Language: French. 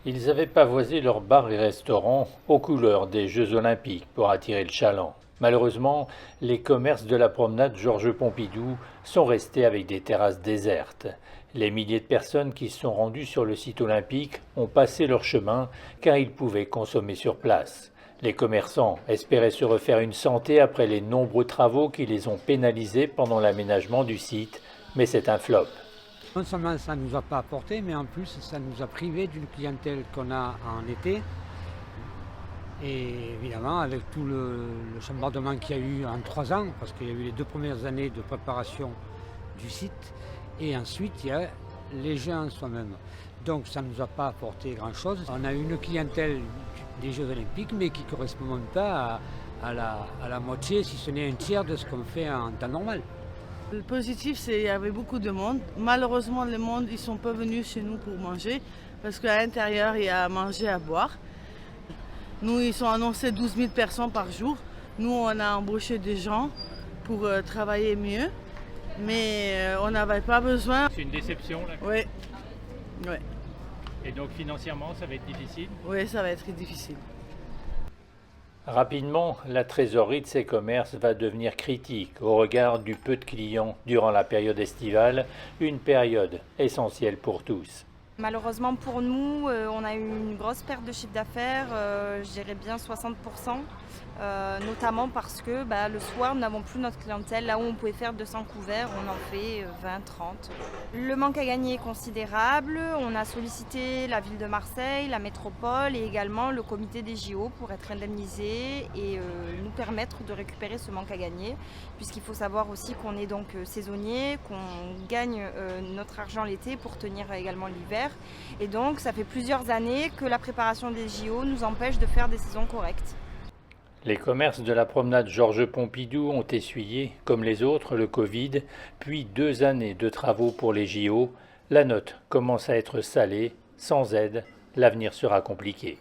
Ils avaient pavoisé leurs bars et restaurants aux couleurs des Jeux Olympiques pour attirer le chaland. Malheureusement, les commerces de la promenade Georges Pompidou sont restés avec des terrasses désertes. Les milliers de personnes qui se sont rendues sur le site olympique ont passé leur chemin car ils pouvaient consommer sur place. Les commerçants espéraient se refaire une santé après les nombreux travaux qui les ont pénalisés pendant l'aménagement du site, mais c'est un flop. Non seulement ça ne nous a pas apporté, mais en plus ça nous a privés d'une clientèle qu'on a en été. Et évidemment, avec tout le chambardement qu'il y a eu en 3 ans, parce qu'il y a eu les 2 premières années de préparation du site, et ensuite il y a les Jeux en soi-même. Donc ça ne nous a pas apporté grand-chose. On a une clientèle des Jeux Olympiques, mais qui ne correspond même pas à la moitié, si ce n'est un tiers de ce qu'on fait en temps normal. Le positif, c'est qu'il y avait beaucoup de monde. Malheureusement, le monde, ils sont pas venus chez nous pour manger parce qu'à l'intérieur, il y a à manger, à boire. Nous, ils ont annoncé 12 000 personnes par jour. Nous, on a embauché des gens pour travailler mieux, mais on n'avait pas besoin. C'est une déception là. Oui, oui, Et donc financièrement, ça va être difficile. oui, ça va être difficile. Rapidement, la trésorerie de ces commerces va devenir critique au regard du peu de clients durant la période estivale, une période essentielle pour tous. Malheureusement pour nous, on a eu une grosse perte de chiffre d'affaires, je dirais bien 60%, notamment parce que le soir, nous n'avons plus notre clientèle. Là où on pouvait faire 200 couverts, on en fait 20, 30. Le manque à gagner est considérable. On a sollicité la ville de Marseille, la métropole et également le comité des JO pour être indemnisés et nous permettre de récupérer ce manque à gagner, puisqu'il faut savoir aussi qu'on est donc saisonnier, qu'on gagne notre argent l'été pour tenir également l'hiver. Et donc, ça fait plusieurs années que la préparation des JO nous empêche de faire des saisons correctes. Les commerces de la promenade Georges Pompidou ont essuyé, comme les autres, le Covid, puis 2 années de travaux pour les JO. La note commence à être salée. Sans aide, l'avenir sera compliqué.